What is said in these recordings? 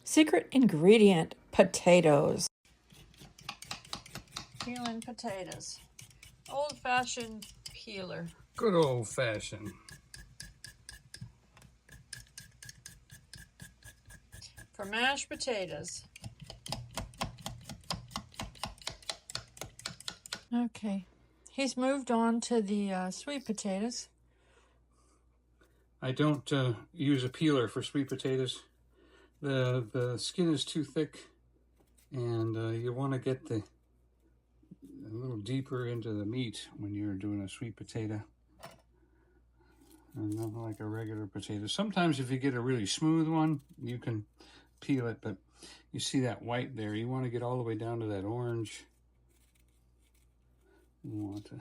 Secret ingredient, potatoes. Peeling potatoes. Old-fashioned peeler. Good old-fashioned. For mashed potatoes. Okay, he's moved on to the sweet potatoes. I don't use a peeler for sweet potatoes. The skin is too thick, and you want to get a little deeper into the meat when you're doing a sweet potato. And not like a regular potato. Sometimes if you get a really smooth one, you can peel it, but you see that white there. You want to get all the way down to that orange. You want to.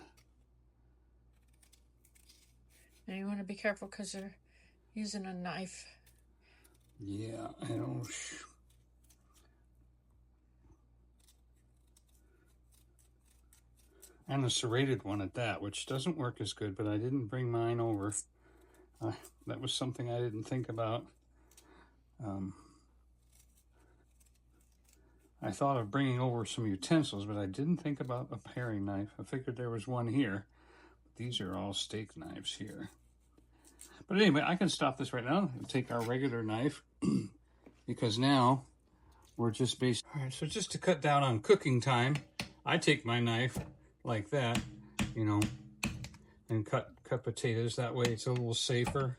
And you want to be careful because you're using a knife. Yeah, I know. And a serrated one at that, which doesn't work as good, but I didn't bring mine over. That was something I didn't think about. I thought of bringing over some utensils, but I didn't think about a paring knife. I figured there was one here. These are all steak knives here. But anyway, I can stop this right now and take our regular knife because now we're just All right, so just to cut down on cooking time, I take my knife like that, you know, and cut potatoes. That way it's a little safer.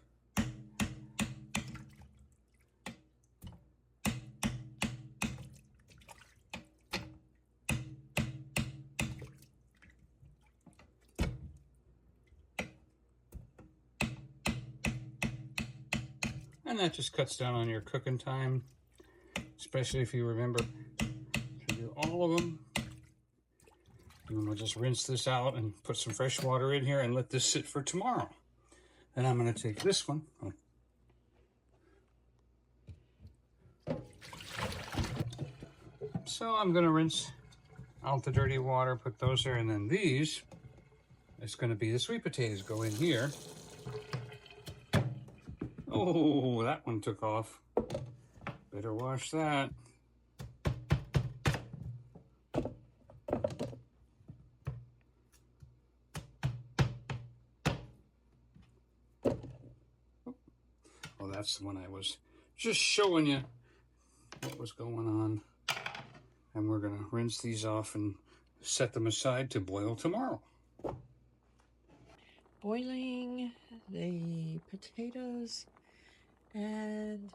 And that just cuts down on your cooking time, especially if you remember to do all of them. And we'll just rinse this out and put some fresh water in here and let this sit for tomorrow. Then I'm going to take this one. So I'm going to rinse out the dirty water, put those there, and then these, it's going to be the sweet potatoes go in here. Oh, that one took off. Better wash that. Oh, that's the one I was just showing you what was going on. And we're going to rinse these off and set them aside to boil tomorrow. Boiling the potatoes and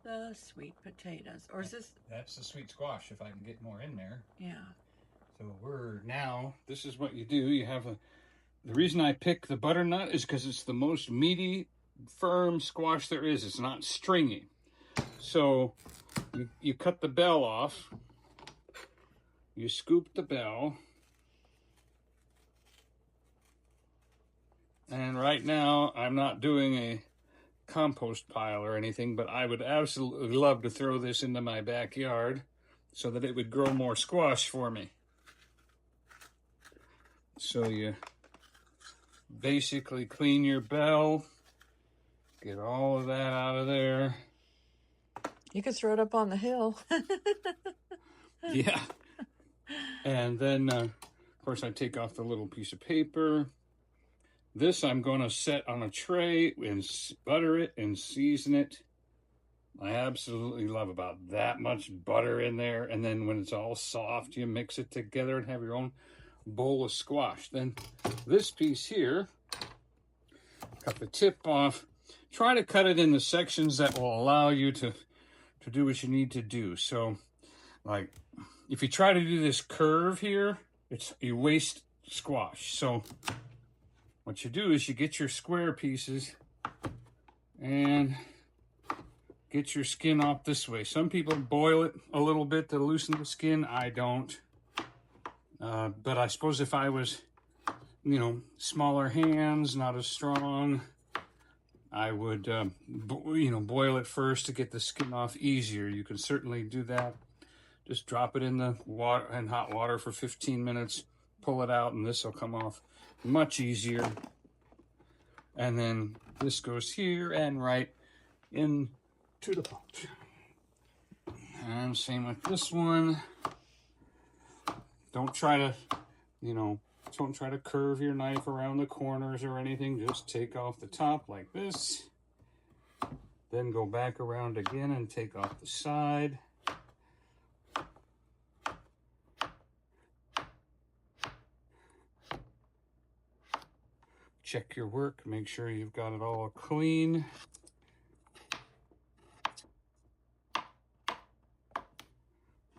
the sweet potatoes. Or is this? That's the sweet squash, if I can get more in there. Yeah. So this is what you do. You have the reason I pick the butternut is because it's the most meaty, firm squash there is. It's not stringy. So you cut the bell off. You scoop the bell. And right now, I'm not doing a compost pile or anything, but I would absolutely love to throw this into my backyard so that it would grow more squash for me. So you basically clean your bell, get all of that out of there. You could throw it up on the hill. Yeah. And then, of course, I take off the little piece of paper. This I'm going to set on a tray and butter it and season it. I absolutely love about that much butter in there. And then when it's all soft, you mix it together and have your own bowl of squash. Then this piece here, cut the tip off. Try to cut it in the sections that will allow you to do what you need to do. So, like, if you try to do this curve here, you waste squash. So what you do is you get your square pieces and get your skin off this way. Some people boil it a little bit to loosen the skin. I don't. But I suppose if I was, smaller hands, not as strong, I would, boil it first to get the skin off easier. You can certainly do that. Just drop it in the water and hot water for 15 minutes, pull it out, and this will come off much easier. And then this goes here and right into the pot. And same with this one. Don't try to, don't try to curve your knife around the corners or anything. Just take off the top like this. Then go back around again and take off the side. Check your work, make sure you've got it all clean.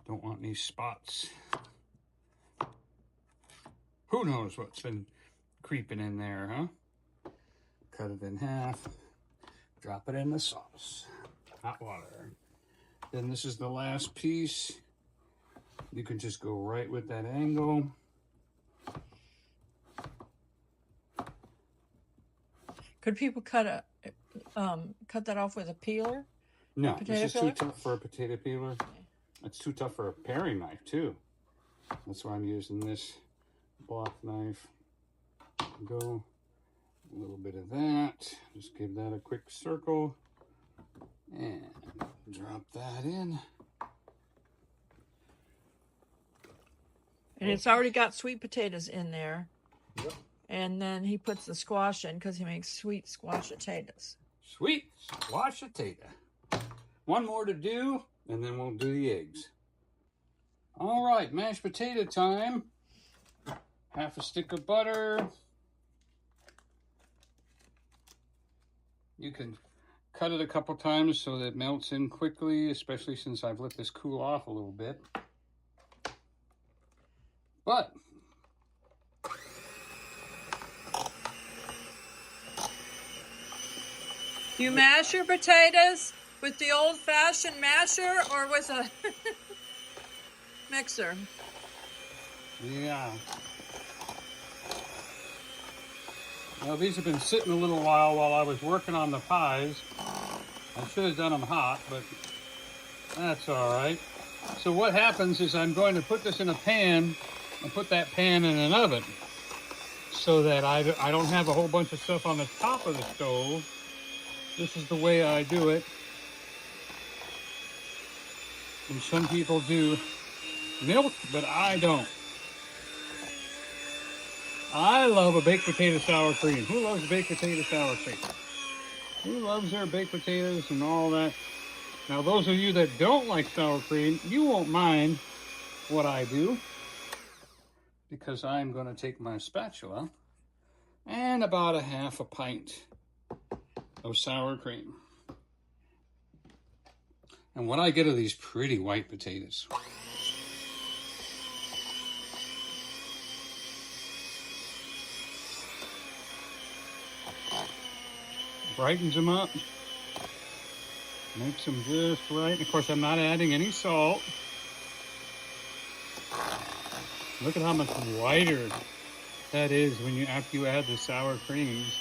Don't want any spots. Who knows what's been creeping in there, huh? Cut it in half, drop it in the sauce, hot water. Then this is the last piece. You can just go right with that angle. Could people cut that off with a peeler? No, this is too tough for a potato peeler. It's too tough for a paring knife too. That's why I'm using this block knife. Go a little bit of that. Just give that a quick circle and drop that in. And it's already got sweet potatoes in there. Yep. And then he puts the squash in because he makes sweet squash potatoes. Sweet squash potato. One more to do, and then we'll do the eggs. All right, mashed potato time. Half a stick of butter. You can cut it a couple times so that it melts in quickly, especially since I've let this cool off a little bit. But Do you mash your potatoes with the old-fashioned masher or with a mixer? yeah. Now these have been sitting a little while I was working on the pies. I should have done them hot, but that's all right. So what happens is I'm going to put this in a pan and put that pan in an oven so that I don't have a whole bunch of stuff on the top of the stove. This is the way I do it. And some people do milk, but I don't. I love a baked potato sour cream. Who loves baked potato sour cream? Who loves their baked potatoes and all that? Now, those of you that don't like sour cream, you won't mind what I do, because I'm going to take my spatula and about a half a pint of sour cream. And what I get are these pretty white potatoes. Brightens them up. Makes them just right. Of course, I'm not adding any salt. Look at how much whiter that is when after you add the sour creams.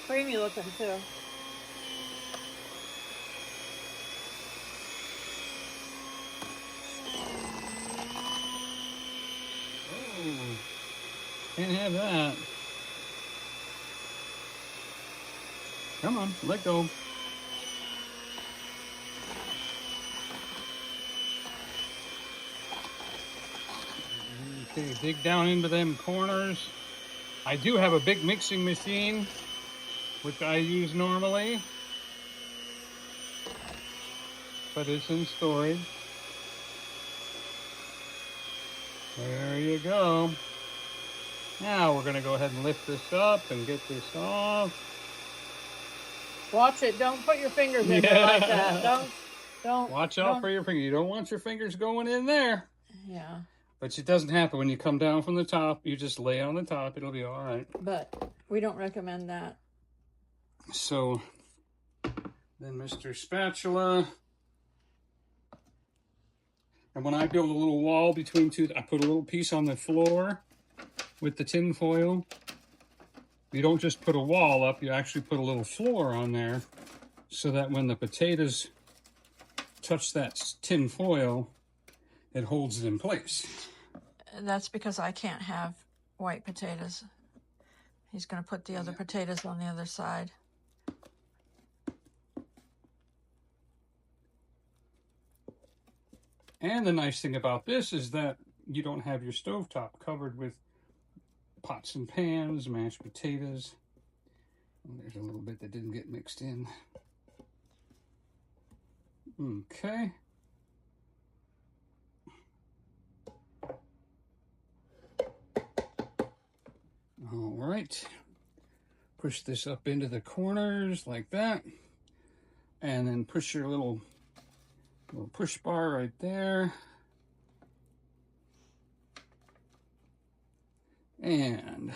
Creamy looking too. Oh, can't have that. Come on, let go. Okay, dig down into them corners. I do have a big mixing machine, which I use normally, but it's in storage. There you go. Now we're gonna go ahead and lift this up and get this off. Watch it. Don't put your fingers in there like that. Don't. Watch out for your finger. You don't want your fingers going in there. Yeah. But it doesn't happen when you come down from the top. You just lay on the top. It'll be all right. But we don't recommend that. So then Mr. Spatula. And when I build a little wall between two, I put a little piece on the floor with the tin foil. You don't just put a wall up, you actually put a little floor on there so that when the potatoes touch that tin foil, it holds it in place. That's because I can't have white potatoes. He's going to put the other potatoes on the other side. And the nice thing about this is that you don't have your stovetop covered with pots and pans, mashed potatoes. Oh, there's a little bit that didn't get mixed in. Okay. All right. Push this up into the corners like that. And then push your little push bar right there. And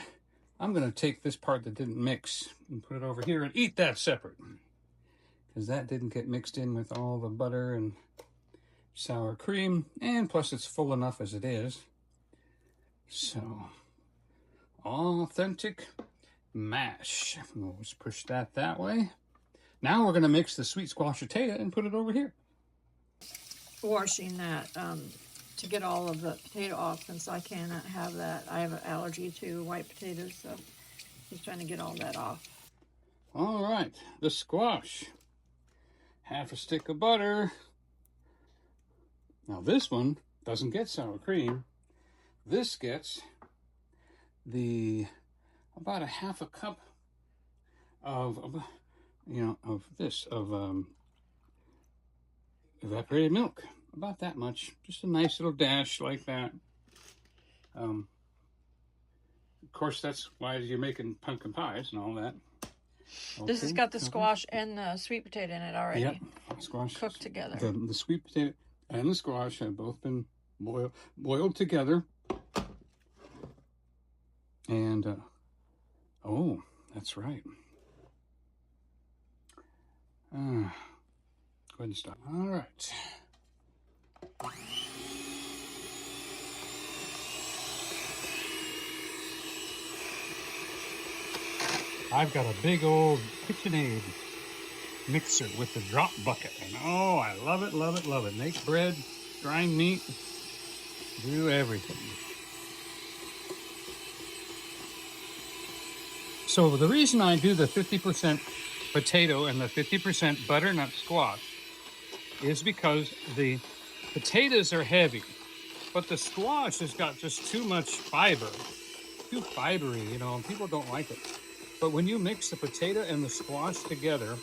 I'm going to take this part that didn't mix and put it over here and eat that separate, because that didn't get mixed in with all the butter and sour cream, and plus it's full enough as it is. So, authentic mash. We'll just push that way. Now we're going to mix the sweet squash potato and put it over here. Washing that to get all of the potato off, since I cannot have that. I have an allergy to white potatoes, so he's trying to get all that off. All right, the squash. Half a stick of butter. Now this one doesn't get sour cream. This gets about a half a cup of evaporated milk. About that much. Just a nice little dash like that. Of course, that's why you're making pumpkin pies and all that. Okay. This has got the squash and the sweet potato in it already. Yep, squash cooked together. The sweet potato and the squash have both been boiled together. And oh, that's right. Go ahead and stop. All right. I've got a big old KitchenAid mixer with the drop bucket, and oh, I love it, love it, love it. Make bread, grind meat, do everything. So the reason I do the 50% potato and the 50% butternut squash is because the potatoes are heavy, but the squash has got just too much fiber, too fibery, you know, and people don't like it. But when you mix the potato and the squash together,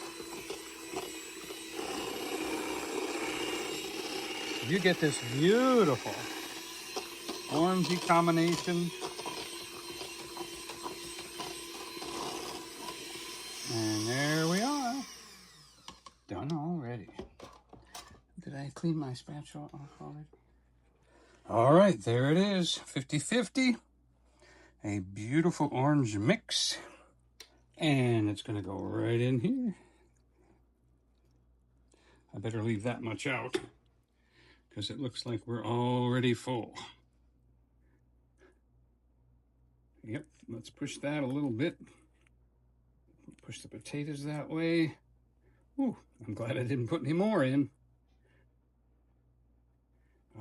you get this beautiful orangey combination. And there we are. Done already. Did I clean my spatula off already? All right, there it is. 50-50. A beautiful orange mix. And it's going to go right in here. I better leave that much out, because it looks like we're already full. Yep, let's push that a little bit. Push the potatoes that way. Ooh, I'm glad I didn't put any more in.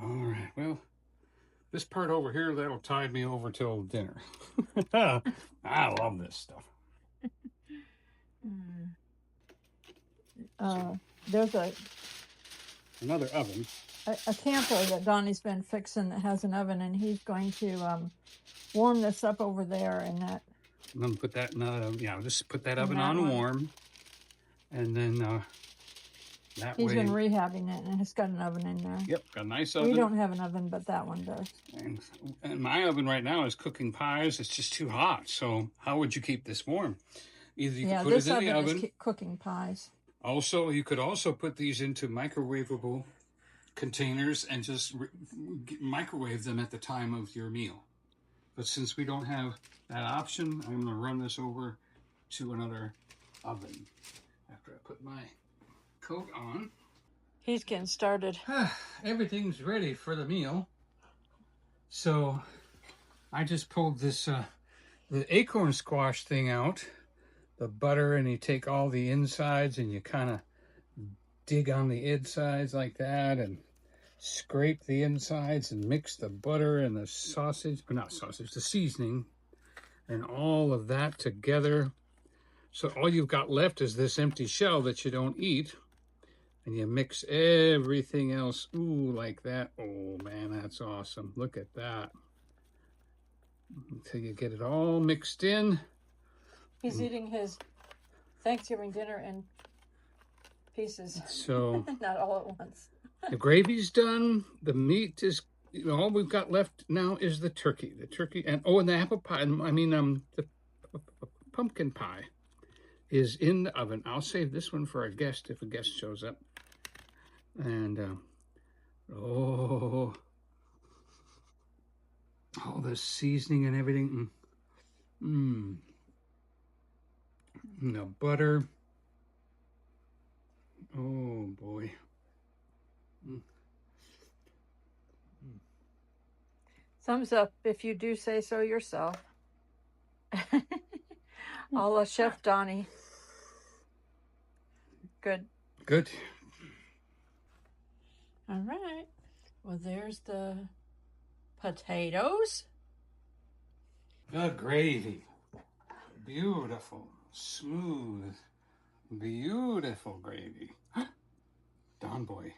All right, well, this part over here, that'll tide me over till dinner. I love this stuff. There's another oven. A camper that Donnie's been fixing that has an oven, and he's going to warm this up over there, and that. I'm gonna put that in just put that oven on warm, and then that way. He's been rehabbing it, and it's got an oven in there. Yep, got a nice oven. We don't have an oven, but that one does. And my oven right now is cooking pies. It's just too hot. So how would you keep this warm? Either you could put it in the oven. Is cooking pies. Also, you could also put these into microwavable containers and just microwave them at the time of your meal. But since we don't have that option, I'm going to run this over to another oven after I put my coat on. He's getting started. Everything's ready for the meal. So I just pulled this the acorn squash thing out, the butter, and you take all the insides and you kind of dig on the insides like that and scrape the insides and mix the butter and the sausage, or not sausage, the seasoning, and all of that together. So all you've got left is this empty shell that you don't eat. And you mix everything else, ooh, like that. Oh man, that's awesome. Look at that. Until you get it all mixed in. He's eating his Thanksgiving dinner in pieces. So not all at once. the gravy's done. The meat is, all we've got left now is the turkey. The turkey and the apple pie. I mean, the pumpkin pie is in the oven. I'll save this one for a guest if a guest shows up. And all the seasoning and everything. And the butter. Oh boy. Thumbs up if you do say so yourself. A la Chef Donnie. Good. Good. All right. Well, there's the potatoes. The gravy. Beautiful, smooth, beautiful gravy. Don boy,